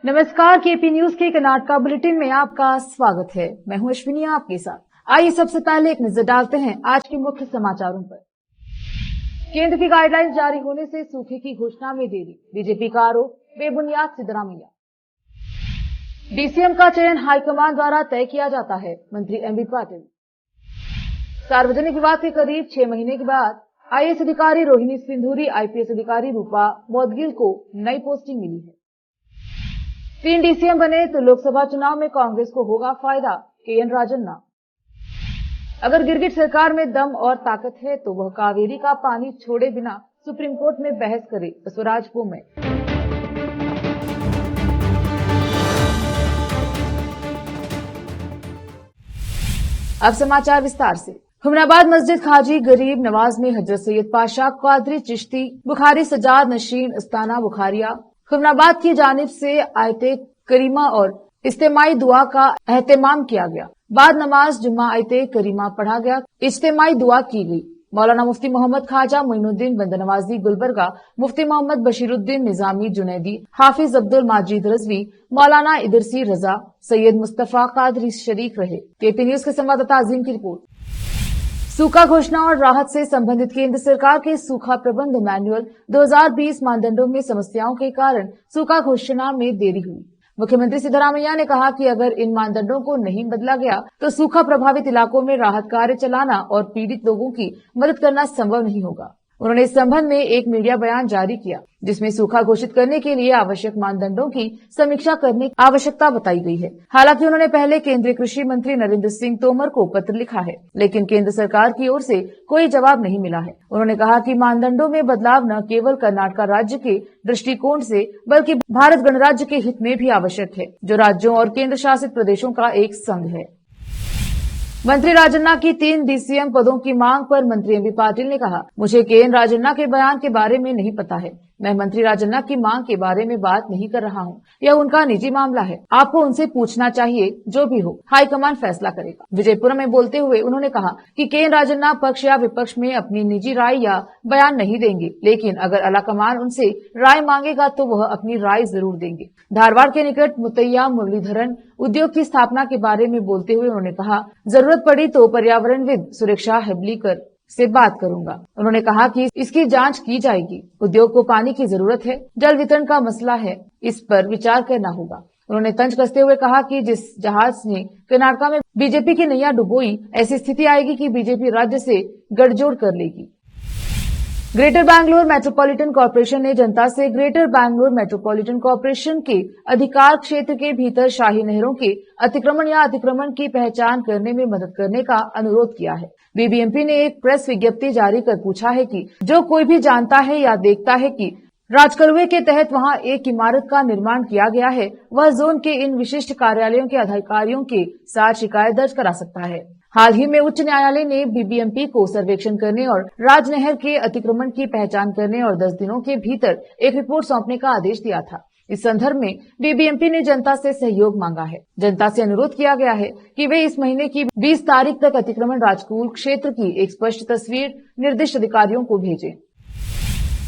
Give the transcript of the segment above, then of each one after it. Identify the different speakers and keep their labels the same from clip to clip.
Speaker 1: नमस्कार, KP news के Karnataka bulletin में आपका स्वागत है। मैं हूं अश्विनी आपके साथ। आइए सबसे पहले एक नजर डालते हैं आज के मुख्य समाचारों पर। केंद्र की गाइडलाइंस जारी होने से सूखे की घोषणा में देरी, बीजेपी का आरोप, बेबुनियाद सिद्धरामैया। डीसीएम का चयन हाईकमान द्वारा तय किया जाता है, मंत्री एमबी पाटिल। सार्वजनिक विवाद के करीब 6 महीने के बाद आईएएस अधिकारी रोहिणी सिंधूरी, आईपीएस अधिकारी रूपा मोदगिल को नई पोस्टिंग मिली है। 3 डीसीएम बने तो लोकसभा चुनाव में कांग्रेस को होगा फायदा, केएन राजन्ना। अगर गिरगिट सरकार में दम और ताकत है तो वह कावेरी का पानी छोड़े बिना सुप्रीम कोर्ट में बहस करे, बसवराज बोम्मई। अब समाचार विस्तार से। हुमनाबाद मस्जिद खाजी गरीब नवाज में हजरत सैयद पाशा कादरी चिश्ती बुखारी सजाद नशीन अस्ताना बुखारिया हुमनाबाद की जानिब से आयते करीमा और इज्तिमाई दुआ का एहतमाम किया गया। बाद नमाज जुम्मा आयते करीमा पढ़ा गया, इज्तिमाई दुआ की गई। मौलाना मुफ्ती मोहम्मद ख्वाजा मोइनुद्दीन बंदनवाजी गुलबर्गा, मुफ्ती मोहम्मद बशीरुद्दीन निजामी जुनैदी, हाफिज अब्दुल माजिद रजवी, मौलाना इदरसी रजा, सैयद मुस्तफा कादरी शरीक रहे। केपी न्यूज के संवाददाता अजीम की रिपोर्ट। सूखा घोषणा और राहत से संबंधित केंद्र सरकार के सूखा प्रबंध मैनुअल 2020 मानदंडों में समस्याओं के कारण सूखा घोषणा में देरी हुई। मुख्यमंत्री सिद्धरामैया ने कहा कि अगर इन मानदंडों को नहीं बदला गया तो सूखा प्रभावित इलाकों में राहत कार्य चलाना और पीड़ित लोगों की मदद करना संभव नहीं होगा। उन्होंने इस संबंध में एक मीडिया बयान जारी किया जिसमें सूखा घोषित करने के लिए आवश्यक मानदंडों की समीक्षा करने की आवश्यकता बताई गई है। हालांकि उन्होंने पहले केंद्रीय कृषि मंत्री नरेंद्र सिंह तोमर को पत्र लिखा है, लेकिन केंद्र सरकार की ओर से कोई जवाब नहीं मिला है। उन्होंने कहा कि मानदंडों में बदलाव न केवल कर्नाटक राज्य के दृष्टिकोण से बल्कि भारत गणराज्य के हित में भी आवश्यक है, जो राज्यों और केंद्र शासित प्रदेशों का एक संघ है। मंत्री राजन्ना की 3 डीसीएम पदों की मांग पर मंत्री एमबी पाटिल ने कहा, मुझे केएन राजन्ना के बयान के बारे में नहीं पता है। मैं मंत्री राजन्ना की मांग के बारे में बात नहीं कर रहा हूं। यह उनका निजी मामला है। आपको उनसे पूछना चाहिए। जो भी हो, हाईकमान फैसला करेगा। विजयपुरा में बोलते हुए उन्होंने कहा कि केएन राजन्ना पक्ष या विपक्ष में अपनी निजी राय या बयान नहीं देंगे, लेकिन अगर आलाकमान उनसे राय मांगेगा तो वह अपनी राय जरूर देंगे। धारवाड़ के निकट मुतैया मुरलीधरन उद्योग की स्थापना के बारे में बोलते हुए उन्होंने कहा, जरूरत पड़ी तो पर्यावरणविद सुरेक्षा हेबलीकर से बात करूंगा। उन्होंने कहा कि इसकी जांच की जाएगी। उद्योग को पानी की जरूरत है, जल वितरण का मसला है, इस पर विचार करना होगा। उन्होंने तंज कसते हुए कहा कि जिस जहाज ने कर्नाटका में बीजेपी की नैया डुबोई, ऐसी स्थिति आएगी कि बीजेपी राज्य से गठजोड़ कर लेगी। ग्रेटर बैंगलोर मेट्रोपॉलिटन कॉर्पोरेशन ने जनता से ग्रेटर बैंगलोर मेट्रोपॉलिटन कॉर्पोरेशन के अधिकार क्षेत्र के भीतर शाही नहरों के अतिक्रमण या अतिक्रमण की पहचान करने में मदद करने का अनुरोध किया है। बीबीएमपी ने एक प्रेस विज्ञप्ति जारी कर पूछा है कि जो कोई भी जानता है या देखता है कि राजकरुवे के तहत वहां एक इमारत का निर्माण किया गया है, वह जोन के इन विशिष्ट कार्यालयों के अधिकारियों के साथ शिकायत दर्ज करा सकता है। हाल ही में उच्च न्यायालय ने बीबीएमपी को सर्वेक्षण करने और राजनहर के अतिक्रमण की पहचान करने और 10 दिनों के भीतर एक रिपोर्ट सौंपने का आदेश दिया था। इस संदर्भ में बीबीएमपी ने जनता से सहयोग मांगा है। जनता से अनुरोध किया गया है कि वे इस महीने की 20 तारीख तक अतिक्रमण राजकुल क्षेत्र की एक स्पष्ट तस्वीर निर्दिष्ट अधिकारियों को भेजें।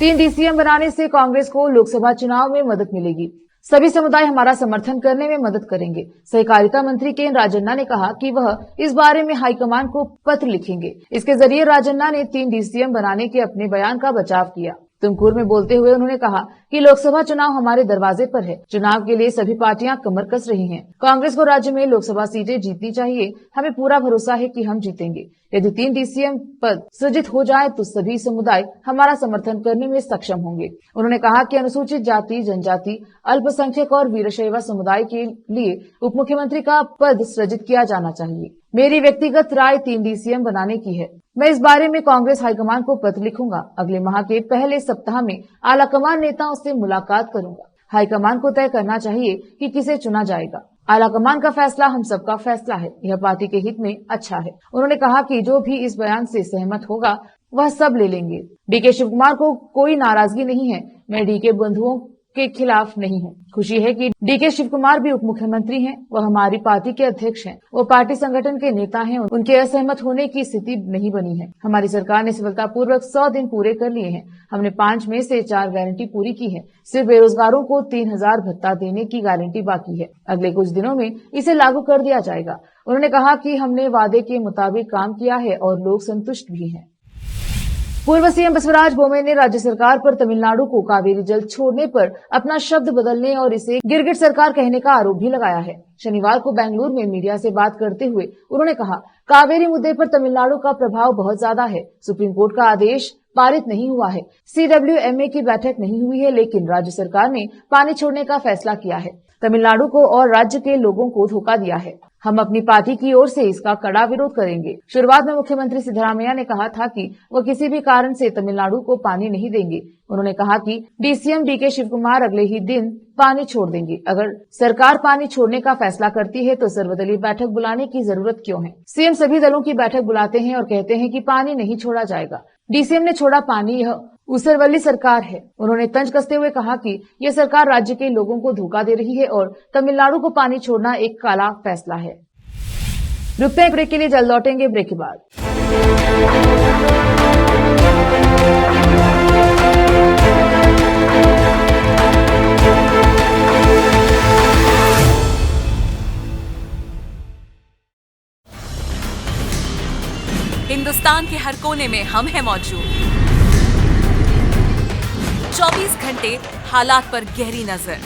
Speaker 1: 3 डीसीएम बनाने से कांग्रेस को लोकसभा चुनाव में मदद मिलेगी। सभी समुदाय हमारा समर्थन करने में मदद करेंगे। सहकारिता मंत्री केएन राजन्ना ने कहा कि वह इस बारे में हाईकमान को पत्र लिखेंगे। इसके जरिए राजन्ना ने 3 डीसीएम बनाने के अपने बयान का बचाव किया। तुमकुर में बोलते हुए उन्होंने कहा कि लोकसभा चुनाव हमारे दरवाजे पर है। चुनाव के लिए सभी पार्टियां कमर कस रही हैं। कांग्रेस को राज्य में लोकसभा सीटें जीतनी चाहिए। हमें पूरा भरोसा है कि हम जीतेंगे। यदि 3 डीसीएम पद सृजित हो जाए तो सभी समुदाय हमारा समर्थन करने में सक्षम होंगे। उन्होंने कहा कि अनुसूचित जाति, जनजाति, अल्पसंख्यक और वीरशैव समुदाय के लिए उप मुख्यमंत्री का पद सृजित किया जाना चाहिए। मेरी व्यक्तिगत राय 3 डीसीएम बनाने की है। मैं इस बारे में कांग्रेस हाईकमान को पत्र लिखूंगा। अगले माह के पहले सप्ताह में आलाकमान नेताओं से मुलाकात करूंगा। हाईकमान को तय करना चाहिए कि किसे चुना जाएगा। आलाकमान का फैसला हम सबका फैसला है। यह पार्टी के हित में अच्छा है। उन्होंने कहा कि जो भी इस बयान से सहमत होगा वह सब ले लेंगे। डीके शिवकुमार को कोई नाराजगी नहीं है। मैं डीके बंधुओं के खिलाफ नहीं हूँ। खुशी है कि डीके शिव कुमार भी उप मुख्यमंत्री हैं। वह हमारी पार्टी के अध्यक्ष हैं। वो पार्टी संगठन के नेता हैं। उनके असहमत होने की स्थिति नहीं बनी है। हमारी सरकार ने सफलतापूर्वक 100 दिन पूरे कर लिए हैं। हमने 5 में से 4 गारंटी पूरी की है। सिर्फ बेरोजगारों को 3000 भत्ता देने की गारंटी बाकी है। अगले कुछ दिनों में इसे लागू कर दिया जाएगा। उन्होंने कहा कि हमने वादे के मुताबिक काम किया है और लोग संतुष्ट भी हैं। पूर्व सीएम बसवराज बोम्मई ने राज्य सरकार पर तमिलनाडु को कावेरी जल छोड़ने पर अपना शब्द बदलने और इसे गिरगिट सरकार कहने का आरोप भी लगाया है। शनिवार को बेंगलुरु में मीडिया से बात करते हुए उन्होंने कहा, कावेरी मुद्दे पर तमिलनाडु का प्रभाव बहुत ज्यादा है। सुप्रीम कोर्ट का आदेश पारित नहीं हुआ है। CWMA की बैठक नहीं हुई है, लेकिन राज्य सरकार ने पानी छोड़ने का फैसला किया है। तमिलनाडु को और राज्य के लोगों को धोखा दिया है। हम अपनी पार्टी की ओर से इसका कड़ा विरोध करेंगे। शुरुआत में मुख्यमंत्री सिद्धरामैया ने कहा था कि वह किसी भी कारण से तमिलनाडु को पानी नहीं देंगे। उन्होंने कहा कि DCM डीके शिव कुमार अगले ही दिन पानी छोड़ देंगे। अगर सरकार पानी छोड़ने का फैसला करती है तो सर्वदलीय बैठक बुलाने की जरूरत क्यों है? सीएम सभी दलों की बैठक बुलाते हैं और कहते हैं कि पानी नहीं छोड़ा जाएगा। DCM ने छोड़ा पानी, यह उसरवल्ली सरकार है। उन्होंने तंज कसते हुए कहा कि यह सरकार राज्य के लोगों को धोखा दे रही है और तमिलनाडु को पानी छोड़ना एक काला फैसला है। रुकते हैं ब्रेक के लिए, जल्द लौटेंगे ब्रेक के बाद।
Speaker 2: हिंदुस्तान के हर कोने में हम हैं मौजूद। 24 घंटे हालात पर गहरी नजर,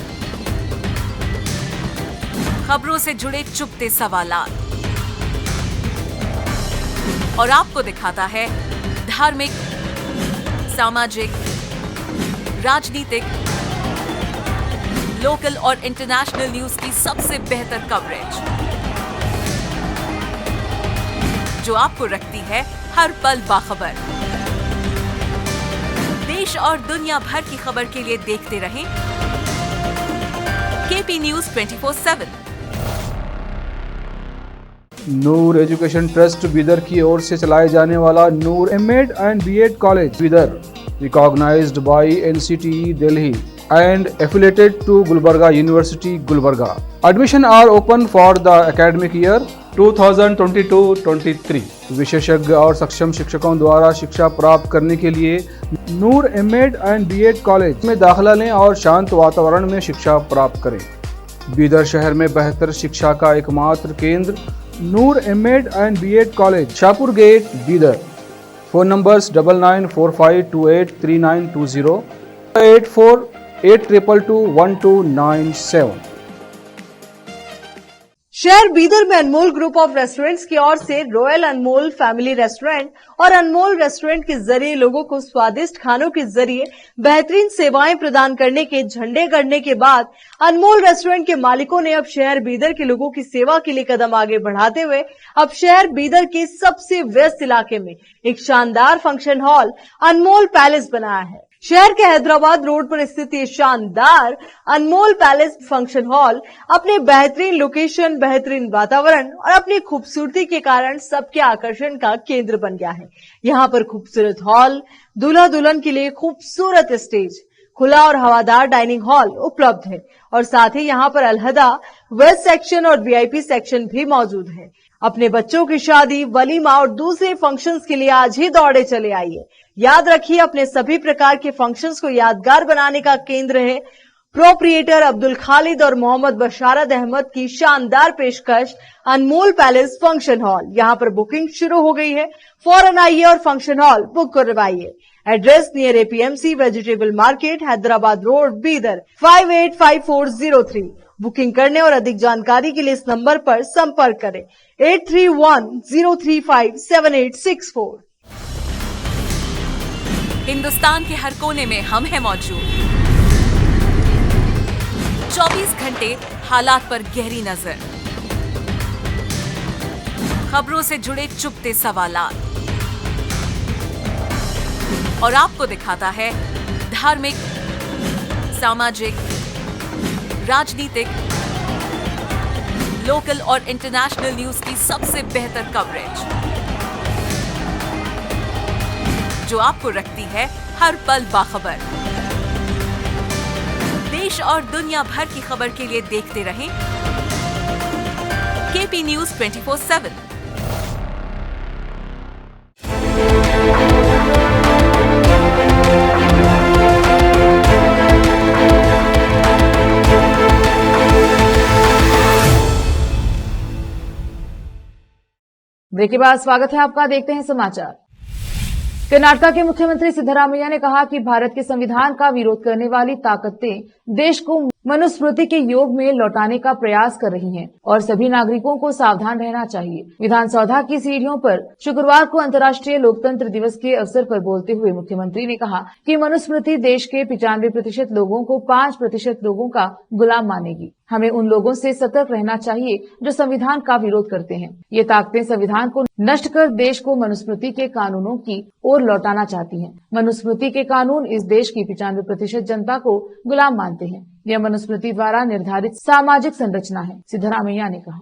Speaker 2: खबरों से जुड़े चुपते सवालात और आपको दिखाता है धार्मिक, सामाजिक, राजनीतिक, लोकल और इंटरनेशनल न्यूज की सबसे बेहतर कवरेज, जो आपको रखती है हर पल बाखबर। देश और दुनिया भर की खबर के लिए देखते रहें KP News 24/7।
Speaker 3: नूर एजुकेशन ट्रस्ट बीदर की ओर से चलाए जाने वाला नूर M.Ed and B.Ed college Bidar, recognized by NCTE Delhi and affiliated to Gulbarga University, Gulbarga. Admission are open for the academic year 2022-23। विशेषज्ञ और सक्षम शिक्षकों द्वारा शिक्षा प्राप्त करने के लिए नूर M.Ed and B.Ed कॉलेज में दाखिला लें और शांत वातावरण में शिक्षा प्राप्त करें। बीदर शहर में बेहतर शिक्षा का एकमात्र केंद्र Noor M.Ed and B.Ed college, Shahpur gate, Bidar. Phone numbers 9945283920, 8482221297।
Speaker 4: शहर बीदर में अनमोल ग्रुप ऑफ रेस्टोरेंट्स की ओर से रॉयल अनमोल फैमिली रेस्टोरेंट और अनमोल रेस्टोरेंट के जरिए लोगों को स्वादिष्ट खानों के जरिए बेहतरीन सेवाएं प्रदान करने के झंडे गड़ने के बाद अनमोल रेस्टोरेंट के मालिकों ने अब शहर बीदर के लोगों की सेवा के लिए कदम आगे बढ़ाते हुए अब शहर बीदर के सबसे व्यस्त इलाके में एक शानदार फंक्शन हॉल अनमोल पैलेस बनाया है। शहर के हैदराबाद रोड पर स्थित ये शानदार अनमोल पैलेस फंक्शन हॉल अपने बेहतरीन लोकेशन, बेहतरीन वातावरण और अपनी खूबसूरती के कारण सबके आकर्षण का केंद्र बन गया है। यहाँ पर खूबसूरत हॉल, दूल्हा दुल्हन के लिए खूबसूरत स्टेज, खुला और हवादार डाइनिंग हॉल उपलब्ध है और साथ ही यहाँ पर अलहदा वेस्ट सेक्शन और VIP सेक्शन भी मौजूद है। अपने बच्चों की शादी, वलीमा और दूसरे फंक्शंस के लिए आज ही दौड़े चले आइए। याद रखिए, अपने सभी प्रकार के फंक्शंस को यादगार बनाने का केंद्र है प्रोप्रिएटर अब्दुल खालिद और मोहम्मद बशारत अहमद की शानदार पेशकश अनमोल पैलेस फंक्शन हॉल। यहाँ पर बुकिंग शुरू हो गई है। फौरन आइए और फंक्शन हॉल बुक करवाइए। Address near APMC vegetable market, Hyderabad road, Bidar 585403। Booking करने और अधिक जानकारी के लिए इस नंबर पर संपर्क करें 8310357864।
Speaker 2: हिंदुस्तान के हर कोने में हम हैं मौजूद। 24 घंटे हालात पर गहरी नजर, खबरों से जुड़े चुपते सवालात और आपको दिखाता है धार्मिक, सामाजिक, राजनीतिक, लोकल और इंटरनेशनल न्यूज की सबसे बेहतर कवरेज, जो आपको रखती है हर पल बाखबर। देश और दुनिया भर की खबर के लिए देखते रहें केपी न्यूज 24/7।
Speaker 1: ब्रेक के बाद स्वागत है आपका। देखते हैं समाचार। कर्नाटक के मुख्यमंत्री सिद्धरामैया ने कहा कि भारत के संविधान का विरोध करने वाली ताकतें देश को मनुस्मृति के योग में लौटाने का प्रयास कर रही हैं और सभी नागरिकों को सावधान रहना चाहिए। विधानसौधा की सीढ़ियों पर शुक्रवार को अंतर्राष्ट्रीय लोकतंत्र दिवस के अवसर पर बोलते हुए मुख्यमंत्री ने कहा कि मनुस्मृति देश के 95% लोगों को 5% लोगों का गुलाम मानेगी। हमें उन लोगों से सतर्क रहना चाहिए जो संविधान का विरोध करते हैं। ये ताकतें संविधान को नष्ट कर देश को मनुस्मृति के कानूनों की ओर लौटाना चाहती हैं। मनुस्मृति के कानून इस देश की 95% जनता को गुलाम मानते हैं। यह मनुस्मृति द्वारा निर्धारित सामाजिक संरचना है, सिद्धरामैया ने कहा।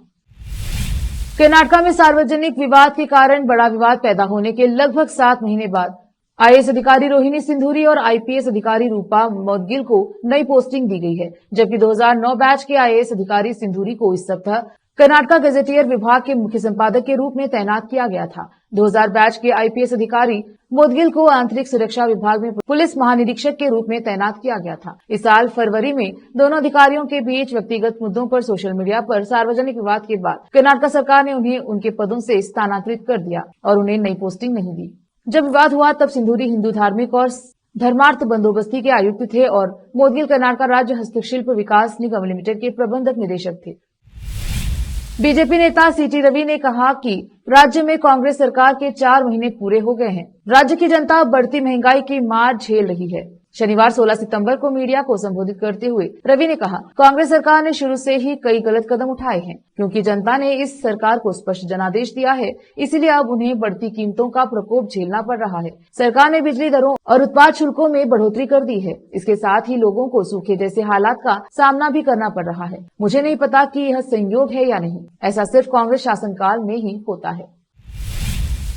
Speaker 1: कर्नाटक में सार्वजनिक विवाद के कारण बड़ा विवाद पैदा होने के लगभग 7 महीने बाद आईएएस अधिकारी रोहिणी सिंधूरी और आईपीएस अधिकारी रूपा मोदगिल को नई पोस्टिंग दी गई है, जबकि 2009 बैच के आईएएस अधिकारी सिंधूरी को इस सप्ताह कर्नाटक गजेटियर विभाग के मुख्य संपादक के रूप में तैनात किया गया था। 2000 बैच के आईपीएस अधिकारी मोदगिल को आंतरिक सुरक्षा विभाग में पुलिस महानिरीक्षक के रूप में तैनात किया गया था। इस साल फरवरी में दोनों अधिकारियों के बीच व्यक्तिगत मुद्दों पर सोशल मीडिया पर सार्वजनिक विवाद के बाद कर्नाटक सरकार ने उन्हें उनके पदों से स्थानांतरित कर दिया और उन्हें नई पोस्टिंग नहीं दी। जब विवाद हुआ तब सिंधूरी हिंदू धार्मिक और धर्मार्थ बंदोबस्ती के आयुक्त थे और मोदगिल कर्नाटक राज्य हस्तशिल्प विकास निगम लिमिटेड के प्रबंधक निदेशक थे। बीजेपी नेता सीटी रवि ने कहा कि राज्य में कांग्रेस सरकार के 4 महीने पूरे हो गए हैं। राज्य की जनता बढ़ती महंगाई की मार झेल रही है। शनिवार 16 सितंबर को मीडिया को संबोधित करते हुए रवि ने कहा, कांग्रेस सरकार ने शुरू से ही कई गलत कदम उठाए हैं, क्योंकि जनता ने इस सरकार को स्पष्ट जनादेश दिया है, इसीलिए अब उन्हें बढ़ती कीमतों का प्रकोप झेलना पड़ रहा है। सरकार ने बिजली दरों और उत्पाद शुल्कों में बढ़ोतरी कर दी है। इसके साथ ही लोगों को सूखे जैसे हालात का सामना भी करना पड़ रहा है। मुझे नहीं पता कि यह संयोग है या नहीं, ऐसा सिर्फ कांग्रेस शासनकाल में ही होता है।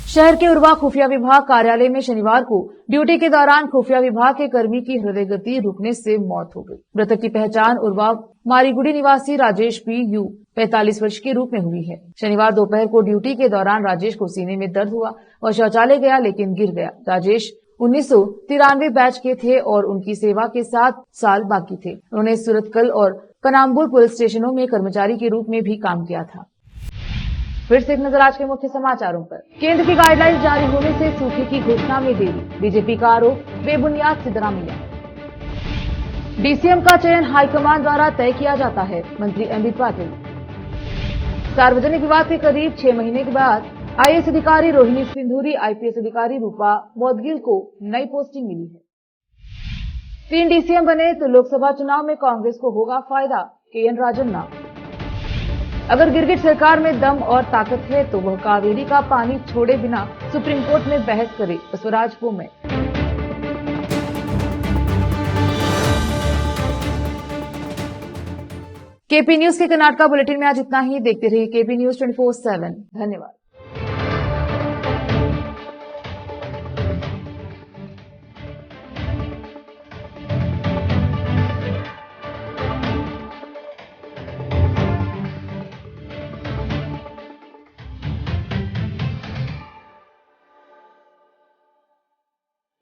Speaker 1: शहर के उर्वा खुफिया विभाग कार्यालय में शनिवार को ड्यूटी के दौरान खुफिया विभाग के कर्मी की हृदय गति रुकने से मौत हो गई। मृतक की पहचान उर्वा मारीगुड़ी निवासी राजेश पी यू 45 वर्ष के रूप में हुई है। शनिवार दोपहर को ड्यूटी के दौरान राजेश को सीने में दर्द हुआ और शौचालय गया लेकिन गिर गया। राजेश 1993 बैच के थे और उनकी सेवा के 7 साल बाकी थे। उन्होंने सूरतकल और पनाम्बुर पुलिस स्टेशनों में कर्मचारी के रूप में भी काम किया था। फिर से एक नजर आज के मुख्य समाचारों पर। केंद्र की गाइडलाइंस जारी होने से सूखे की घोषणा में देरी, बीजेपी का आरोप, बेबुनियाद सिद्धरामैया। डीसीएम का चयन हाईकमान द्वारा तय किया जाता है, मंत्री एमबी पाटिल। सार्वजनिक विवाद के करीब 6 महीने के बाद आईएएस अधिकारी रोहिणी सिंधूरी, आईपीएस अधिकारी रूपा मोदगिल को नई पोस्टिंग मिली है। 3 डीसीएम बने तो लोकसभा चुनाव में कांग्रेस को होगा फायदा, केएन राजन्ना। अगर गिरगिट सरकार में दम और ताकत है तो वह कावेरी का पानी छोड़े बिना सुप्रीम कोर्ट में बहस करे, बसवराज बोम्मई। केपी न्यूज के कर्नाटक बुलेटिन में आज इतना ही। देखते रहिए केपी न्यूज 24/7। धन्यवाद।